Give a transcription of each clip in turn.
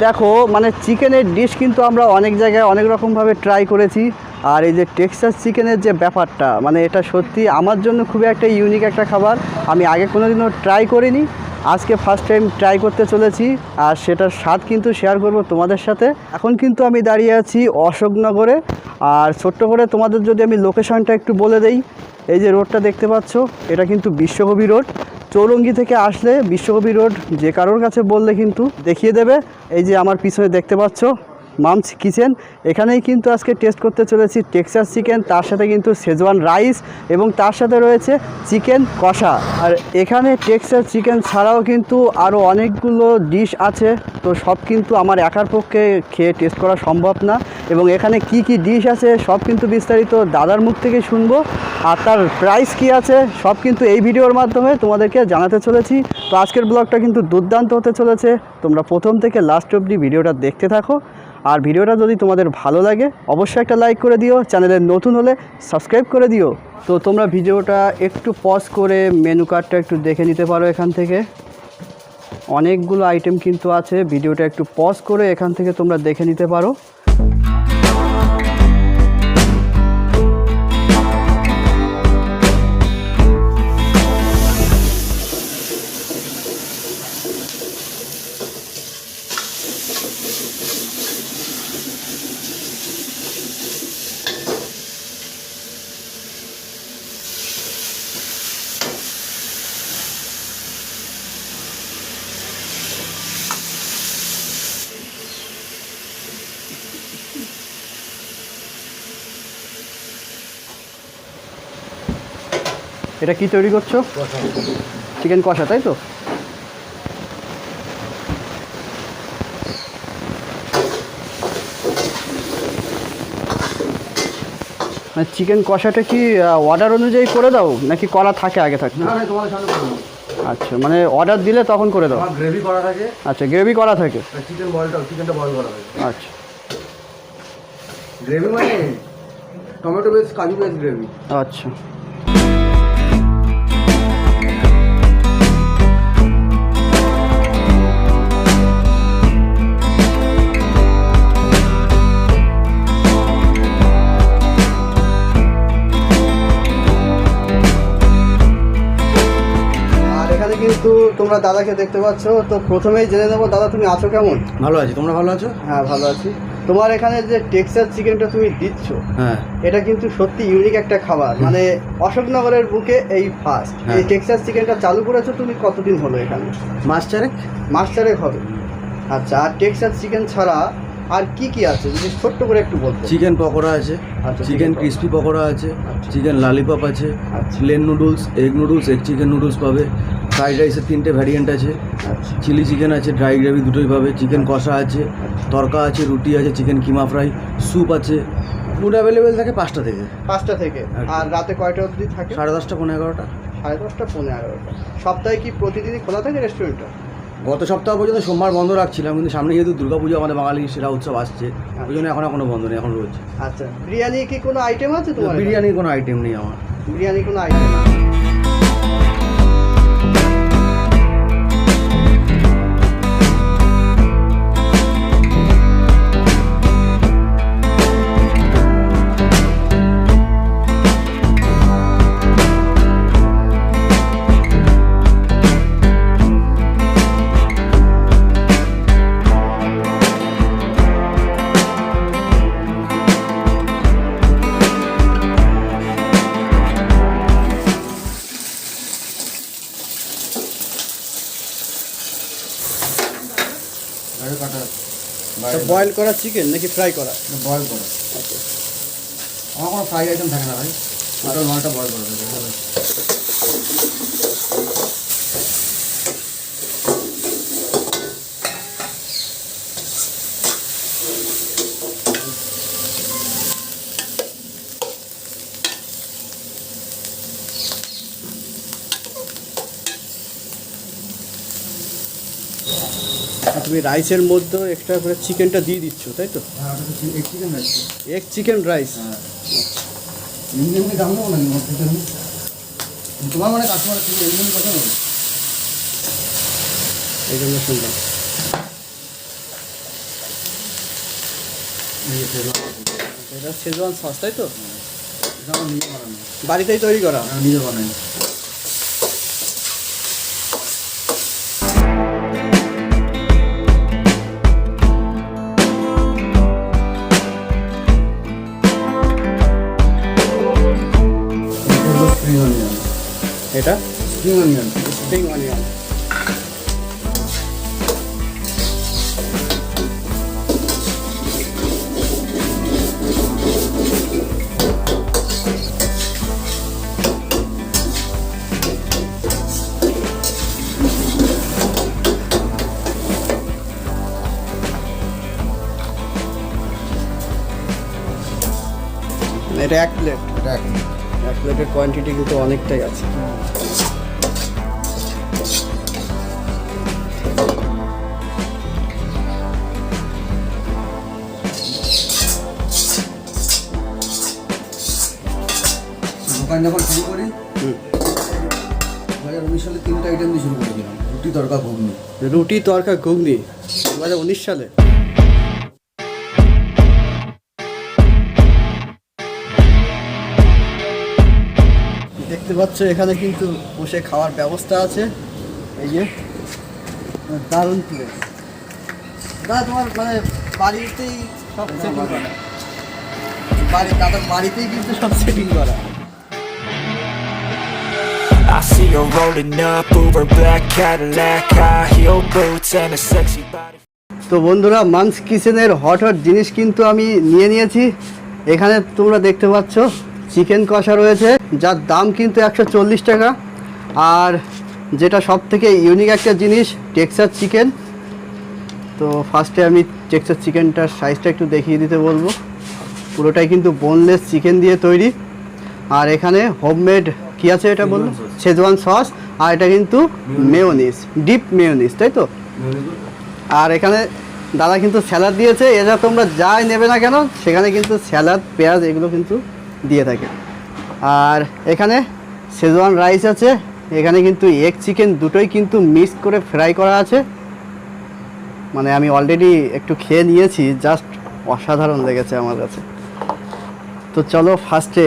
দেখো মানে চিকেনের ডিশ কিন্তু আমরা অনেক জায়গায় অনেক রকমভাবে ট্রাই করেছি, আর এই যে টেক্সাস চিকেনের যে ব্যাপারটা মানে এটা সত্যি আমার জন্য খুবই একটা ইউনিক একটা খাবার। আমি আগে কোনোদিনও ট্রাই করিনি, আজকে ফার্স্ট টাইম ট্রাই করতে চলেছি, আর সেটার স্বাদ কিন্তু শেয়ার করব তোমাদের সাথে। এখন কিন্তু আমি দাঁড়িয়ে আছি অশোকনগরে, আর ছোট্ট করে তোমাদের যদি আমি লোকেশনটা একটু বলে দেই, এই যে রোডটা দেখতে পাচ্ছ এটা কিন্তু বিশ্বকবি রোড। চৌরঙ্গি থেকে আসলে বিশ্বকবি রোড যে কারোর কাছে বললে কিন্তু দেখিয়ে দেবে। এই যে আমার পিছনে দেখতে পাচ্ছ মামস কিচেন, এখানেই কিন্তু আজকে টেস্ট করতে চলেছি টেক্সাস চিকেন, তার সাথে কিন্তু শেজওয়ান রাইস এবং তার সাথে রয়েছে চিকেন কষা। আর এখানে টেক্সাস চিকেন ছাড়াও কিন্তু আরও অনেকগুলো ডিশ আছে, তো সব কিন্তু আমার একার পক্ষে খেয়ে টেস্ট করা সম্ভব না, এবং এখানে কি কি ডিশ আছে সব কিন্তু বিস্তারিত দাদার মুখ থেকে শুনবো, আর তার প্রাইস কি আছে সব কিন্তু এই ভিডিওর মাধ্যমে তোমাদেরকে জানাতে চলেছি। তো আজকের ব্লগটা কিন্তু দুর্দান্ত হতে চলেছে, তোমরা প্রথম থেকে লাস্ট অবধি ভিডিওটা দেখতে থাকো। আর ভিডিওটা যদি তোমাদের ভালো লাগে অবশ্যই একটা লাইক করে দিও, চ্যানেলে নতুন হলে সাবস্ক্রাইব করে দিও। তো তোমরা ভিডিওটা একটু পজ করে মেনু কার্ডটা একটু দেখে নিতে পারো, এখান থেকে অনেকগুলো আইটেম কিন্তু আছে, ভিডিওটা একটু পজ করে এখান থেকে তোমরা দেখে নিতে পারো। এটা কি তৈরি করছো? চিকেন কষা, তাই তো? মানে চিকেন কষাটা কি অর্ডার অনুযায়ী করে দাও নাকি করা থাকে আগে থাকে? আচ্ছা, মানে অর্ডার দিলে তখন করে দাও? গ্রেভি করা থাকে। আচ্ছা, গ্রেভি করা থাকে। চিকেনটা বয়েল করা থাকে। আচ্ছা, গ্রেভি মানে টমেটো বেস কাজু বেস গ্রেভি। আচ্ছা। কিন্তু তোমরা দাদাকে দেখতে পাচ্ছ, তো প্রথমেই জেনে নেবো দাদা তুমি আছো কেমন? ভালো আছি, তোমরা ভালো আছো? হ্যাঁ ভালো আছি। তোমার এখানে যে টেক্সাস চিকেনটা তুমি দিচ্ছ, হ্যাঁ এটা কিন্তু সত্যি ইউনিক একটা খাবার, মানে অশোকনগরের বুকে এই ফার্স্ট এই টেক্সাস চিকেনটা চালু করেছো তুমি। কতদিন হলো এখানে? মাস চারেক হবে। আচ্ছা, আর টেক্সাস চিকেন ছাড়া আর কি কি আছে যদি ছোট্ট করে একটু বলতে? চিকেন পকোড়া আছে, চিকেন ক্রিস্পি পকোড়া আছে, চিকেন ললিপপ আছে, plain noodles, egg noodles, egg chicken noodles পাবে, ফ্রাইড রাইসের 3টে ভ্যারিয়েন্ট আছে, চিলি চিকেন আছে, ড্রাই গ্রেভি দুটোই পাবে, চিকেন কষা আছে, তরকা আছে, রুটি আছে, চিকেন কিমা ফ্রাই, স্যুপ আছে। ফুড অ্যাভেলেবেল থাকে 5টা থেকে। আর রাতে কয়টা অবধি থাকে? 10:30 পৌনে 11টা। 10:30 পৌনে 11টা। সপ্তাহে কি প্রতিদিনই খোলা থাকে রেস্টুরেন্টটা? গত সপ্তাহ পর্যন্ত সোমবার বন্ধ রাখছিলাম, কিন্তু সামনে যেহেতু দুর্গাপুজো আমাদের বাঙালি সেরা উৎসব আসছে, ওই জন্য এখন কোনো বন্ধ নেই, এখন রয়েছে। আচ্ছা, বিরিয়ানি কি কোনো আইটেম আছে তোমার? বিরিয়ানির কোনো আইটেম নেই আমার। বিরিয়ানি কোনো আইটেম না। বয়েল করা চিকেন নাকি ফ্রাই করা? বয়েল করা। আচ্ছা, আমার কোনো ফ্রাই আইটেম থাকে না ভাই, টোটাল মালটা বয়েল করা থাকে। তুমি রাইসের মধ্যে এক্সট্রা করে চিকেনটা দিয়ে দিচ্ছ, তাই তো? হ্যাঁ, egg chicken rice. Egg chicken rice. হ্যাঁ, এমনি দাম নেবো নাকি তোমার মানে কাস্টমার এমনি কথা নেবো, এই জন্য শুনলাম। এটা শেজওয়ান সস, তাই তো? এটা আমার নিজে বানানো, বাড়িতেই তৈরি করা? নিজে বানাই। স্প্রিং অনিয়ন, এটা স্প্রিং অনিয়ন, স্প্রিং অনিয়ন। এটা এক প্লেট, এক প্লেটের কোয়ান্টিটি কিন্তু অনেকটাই আছে। দোকান যখন শুরু করি 2019 সালে 3টা আইটেম দিয়ে শুরু করেছিলাম, রুটি তড়কা ঘুগনি। রুটি তড়কা ঘুগনি 2019 সালে। দেখতে পাচ্ছ এখানে কিন্তু বসে খাওয়ার ব্যবস্থা আছে। এই যে দারুণ প্লেস। দাদা তোমার মানে বাড়িতেই সব সেটিং করা? দাদার বাড়িতেই কিন্তু সব সেটিং করা। I see her rolling up, Uber black Cadillac, high heel boots and a sexy body. তো বন্ধুরা, মানস কিচেনের হট জিনিস কিন্তু আমি নিয়ে নিয়েছি। এখানে তোমরা দেখতে পাচ্ছ চিকেন কষা রয়েছে, যার দাম কিন্তু 140 টাকা। আর যেটা সব থেকে ইউনিক একটা জিনিস, টেক্সাস চিকেন। তো ফার্স্টে আমি টেক্সাস চিকেনটার সাইজটা একটু দেখিয়ে দিতে বলবো। পুরোটাই কিন্তু বোনলেস চিকেন দিয়ে তৈরি। আর এখানে হোমমেড কি আছে এটা বলুন? Schezwan sauce. আর এটা কিন্তু মেয়োনিজ, ডিপ মেয়োনিজ, তাই তো? আর এখানে দাদা কিন্তু স্যালাড দিয়েছে। এটা তোমরা যাই নেবে না কেন সেখানে কিন্তু স্যালাড, পেঁয়াজ এগুলো কিন্তু দিয়ে থাকে। আর এখানে শেজওয়ান রাইস আছে। এখানে কিন্তু এগ চিকেন দুটোই কিন্তু মিক্স করে ফ্রাই করা আছে। মানে আমি অলরেডি একটু খেয়ে নিয়েছি, জাস্ট অসাধারণ লেগেছে আমার কাছে। তো চলো ফার্স্টে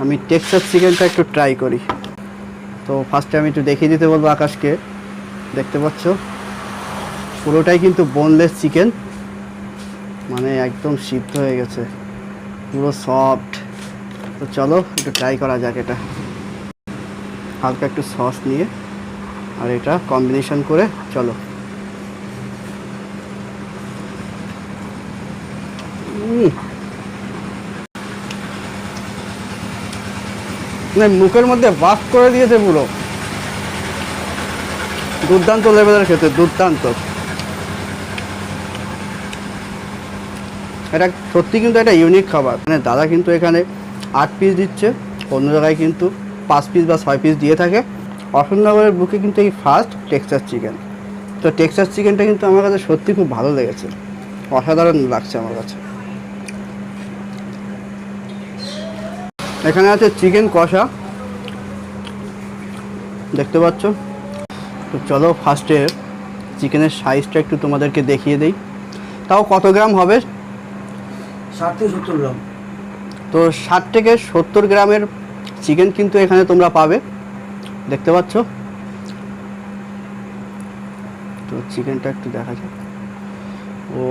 আমি টেক্সাস চিকেনটা একটু ট্রাই করি। তো ফার্স্টে আমি একটু দেখিয়ে দিতে বলবো আকাশকে। দেখতে পাচ্ছ পুরোটাই কিন্তু বোনলেস চিকেন, মানে একদম সিদ্ধ হয়ে গেছে, পুরো সফট। তো চলো একটু ট্রাই করা যাক এটা। হালকা একটু সস নিয়ে আর এটা কম্বিনেশন করে চলো। মুখের মধ্যে বাস করে দিয়েছে পুরো। দুর্দান্ত লেভেলের খেতে, দুর্দান্ত। এটা সত্যি কিন্তু একটা ইউনিক খাবার। মানে দাদা কিন্তু এখানে 8 পিস দিচ্ছে, অন্য জায়গায় কিন্তু 5 পিস বা 6 পিস দিয়ে থাকে। অশোকনগরের বুকে কিন্তু এই ফার্স্ট টেক্সাস চিকেন। তো টেক্সাস চিকেনটা কিন্তু আমার কাছে সত্যি খুব ভালো লেগেছে, অসাধারণ লাগছে আমার কাছে। এখানে আছে চিকেন কষা, দেখতে পাচ্ছ। তো চলো ফার্স্টে চিকেনের সাইজটা একটু তোমাদেরকে দেখিয়ে দেই। তাও কত গ্রাম হবে? 60 থেকে 70 গ্রাম। তো 60 থেকে 70 গ্রামের চিকেন কিন্তু এখানে তোমরা পাবে, দেখতে পাচ্ছ। তো চিকেনটা একটু দেখা যাক। ও,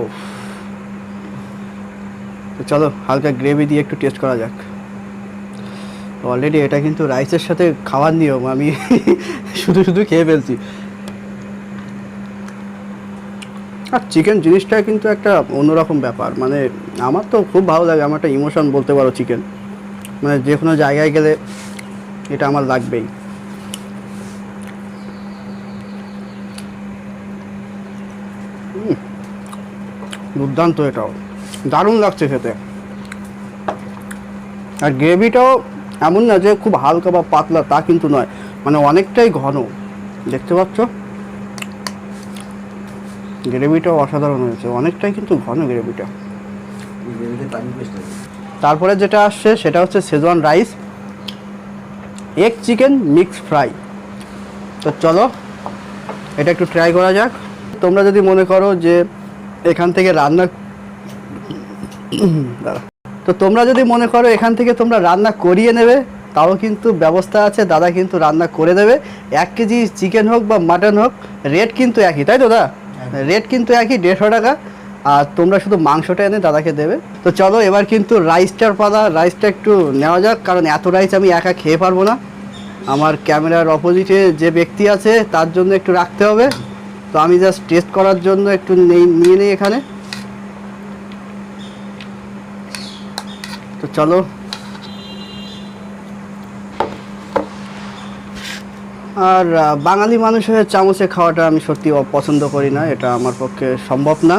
তো চলো হালকা গ্রেভি দিয়ে একটু টেস্ট করা যাক। অলরেডি এটা কিন্তু রাইসের সাথে খাওয়ার নিয়ম, আমি শুধু শুধু খেয়ে ফেলছি। আর চিকেন জিনিসটা কিন্তু একটা অন্যরকম ব্যাপার, মানে আমার তো খুব ভালো লাগে। আমার একটা ইমোশন বলতে পারো চিকেন, মানে যে কোনো জায়গায় গেলে এটা আমার লাগবেই। দুর্দান্ত, এটাও দারুণ লাগছে খেতে। আর গ্রেভিটাও এমন না যে খুব হালকা বা পাতলা, তা কিন্তু নয়, মানে অনেকটাই ঘন, দেখতে পাচ্ছ। গ্রেভিটাও অসাধারণ হয়েছে, অনেকটাই কিন্তু ঘন গ্রেভিটা। তারপরে যেটা আসছে সেটা হচ্ছে schezwan rice, egg chicken mix fry. তো চলো এটা একটু ট্রাই করা যাক। তোমরা যদি মনে করো যে এখান থেকে রান্না দাঁড়া। তো তোমরা যদি মনে করো এখান থেকে তোমরা রান্না করিয়ে নেবে, তাও কিন্তু ব্যবস্থা আছে, দাদা কিন্তু রান্না করে দেবে। 1 কেজি চিকেন হোক বা মাটন হোক, রেট কিন্তু একই, তাই তো দাদা? রেট কিন্তু একই, 150 টাকা। আর তোমরা শুধু মাংসটা এনে দাদাকে দেবে। তো চলো এবার কিন্তু রাইসটার পালা, রাইসটা একটু নেওয়া যাক, কারণ এত রাইস আমি একা খেয়ে পারবো না। আমার ক্যামেরার অপোজিটে যে ব্যক্তি আছে তার জন্য একটু রাখতে হবে। তো আমি জাস্ট টেস্ট করার জন্য একটু নিয়ে নিই এখানে। তো চলো, আর বাঙালি মানুষ হয়ে চামচে খাওয়াটা আমি সত্যি পছন্দ করি না, এটা আমার পক্ষে সম্ভব না।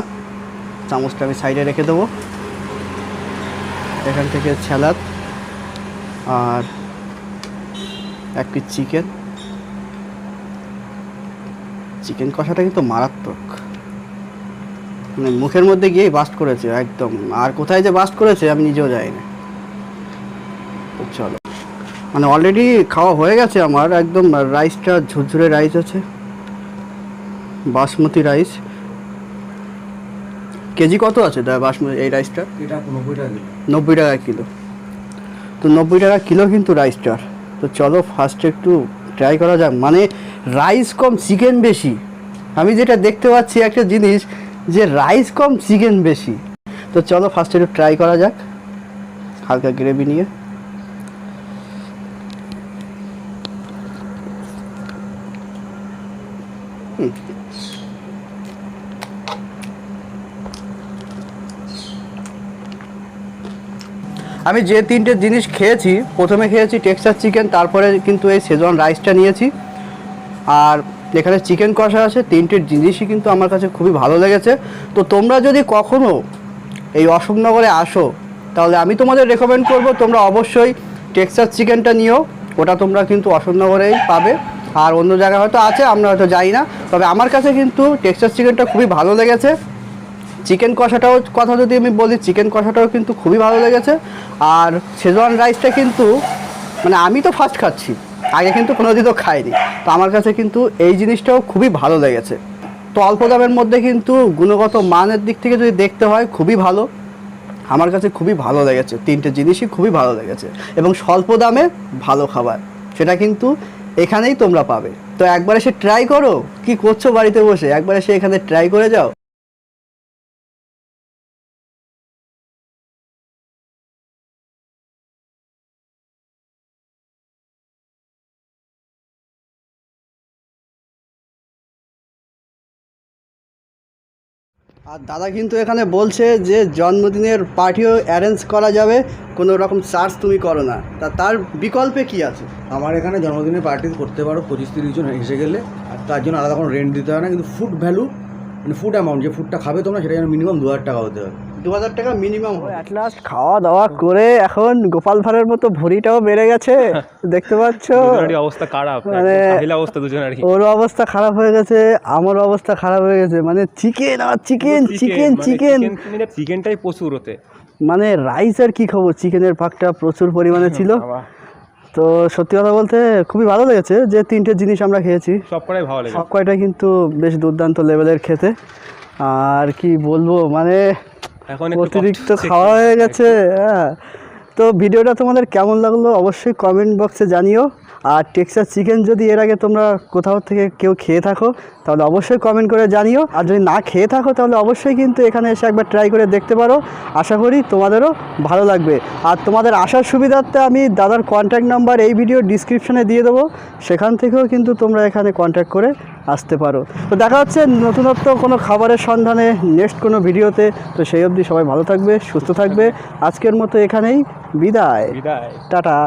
চামচটা আমি সাইডে রেখে দেবো। এখান থেকে স্যালাড আর 1 পিস চিকেন। চিকেন কষাটা কিন্তু মারাত্মক, মানে মুখের মধ্যে গিয়েই বাস্ট করেছে একদম। আর কোথায় যে বাস্ট করেছে আমি নিজেও যাই না। তো চলো, মানে অলরেডি খাওয়া হয়ে গেছে আমার একদম। রাইসটা ঝুরঝুরে রাইস আছে, বাসমতি রাইস। কেজি কত আছে দাদা বাসমতি এই রাইসটা? এটা 90 টাকা কিলো। 90 টাকা কিলো। তো 90 টাকা কিলো কিন্তু রাইসটার। তো চলো ফার্স্টে একটু ট্রাই করা যাক। মানে রাইস কম চিকেন বেশি, আমি যেটা দেখতে পাচ্ছি একটা জিনিস, যে রাইস কম চিকেন বেশি। তো চলো ফার্স্টে একটু ট্রাই করা যাক হালকা গ্রেভি নিয়ে। আমি যে 3টে জিনিস খেয়েছি, প্রথমে খেয়েছি টেক্সাস চিকেন, তারপরে কিন্তু এই শেজওয়ান রাইসটা নিয়েছি, আর এখানে চিকেন কষা আছে। 3টে জিনিসই কিন্তু আমার কাছে খুবই ভালো লেগেছে। তো তোমরা যদি কখনো এই অশোকনগরে আসো, তাহলে আমি তোমাদের রেকমেন্ড করব তোমরা অবশ্যই টেক্সাস চিকেনটা নিও। ওটা তোমরা কিন্তু অশোকনগরেই পাবে, আর অন্য জায়গায় হয়তো আছে, আমরা হয়তো যাই না। তবে আমার কাছে কিন্তু টেক্সাস চিকেনটা খুবই ভালো লেগেছে। চিকেন কষাটাও কথা যদি আমি বলি, চিকেন কষাটাও কিন্তু খুবই ভালো লেগেছে। আর শেজওয়ান রাইসটা কিন্তু মানে আমি তো ফার্স্ট খাচ্ছি, আগে কিন্তু কোনোদিনও খাইনি। তো আমার কাছে কিন্তু এই জিনিসটাও খুবই ভালো লেগেছে। তো অল্প দামের মধ্যে কিন্তু গুণগত মানের দিক থেকে যদি দেখতে হয় খুবই ভালো, আমার কাছে খুবই ভালো লেগেছে। 3টে জিনিসই খুবই ভালো লেগেছে, এবং স্বল্প দামে ভালো খাবার সেটা কিন্তু এখানেই তোমরা পাবে। তো একবার এসে ট্রাই করো, কি করছো বাড়িতে বসে, একবার এসে এখানে ট্রাই করে যাও। আর দাদা কিন্তু এখানে বলছে যে জন্মদিনের পার্টিও অ্যারেঞ্জ করা যাবে, কোনো রকম চার্জ তুমি করো না। তার বিকল্পে কি আছে? আমার এখানে জন্মদিনের পার্টি করতে পারো 25-30 জন এসে গেলে, আর তার জন্য আলাদা কোনো রেন্ট দিতে হয় না। কিন্তু ফুড ভ্যালু, মানে ফুড অ্যামাউন্ট, যে ফুডটা খাবে তোমরা, সেটা যেন মিনিমাম 2000 টাকা হতে হবে। 2000 টাকা মিনিমাম। অ্যাট লাস্ট খাওয়া দাওয়া করে এখন গোপাল ভাঁড়ের মতো ভুঁড়িটাও বেড়ে গেছে, দেখতে পাচ্ছ। অবস্থা খারাপ, মানে অবস্থা দুজনেরই। ওর অবস্থা খারাপ হয়ে গেছে, আমারও অবস্থা খারাপ হয়ে গেছে। মানে চিকেন আর চিকেন চিকেন চিকেন, চিকেনটাই প্রচুর হতে। মানে রাইস আর কি খাবো, চিকেনের ভাগটা প্রচুর পরিমাণে ছিল। তো সত্যি কথা বলতে খুবই ভালো লেগেছে যে 3টে জিনিস আমরা খেয়েছি, সব কটাই ভালো লেগেছে। সব কয়টা কিন্তু বেশ দুর্দান্ত লেভেলের খেতে। আর কি বলবো, মানে এখন অতিরিক্ত খাওয়া হয়ে গেছে। হ্যাঁ, তো ভিডিওটা তোমাদের কেমন লাগলো অবশ্যই কমেন্ট বক্সে জানিও। আর টেক্সাস চিকেন যদি এর আগে তোমরা কোথাও থেকে কেউ খেয়ে থাকো, তাহলে অবশ্যই কমেন্ট করে জানিও। আর যদি না খেয়ে থাকো, তাহলে অবশ্যই কিন্তু এখানে এসে একবার ট্রাই করে দেখতে পারো। আশা করি তোমাদেরও ভালো লাগবে। আর তোমাদের আসার সুবিধার্থে আমি দাদার কন্ট্যাক্ট নাম্বার এই ভিডিও ডিসক্রিপশানে দিয়ে দেবো, সেখান থেকেও কিন্তু তোমরা এখানে কন্ট্যাক্ট করে আসতে পারো। তো দেখা হচ্ছে নতুনত্ব কোনো খাবারের সন্ধানে নেক্সট কোনো ভিডিওতে। তো সেই অবধি সবাই ভালো থাকবে, সুস্থ থাকবে। আজকের মতো এখানেই বিদায়, টাটা।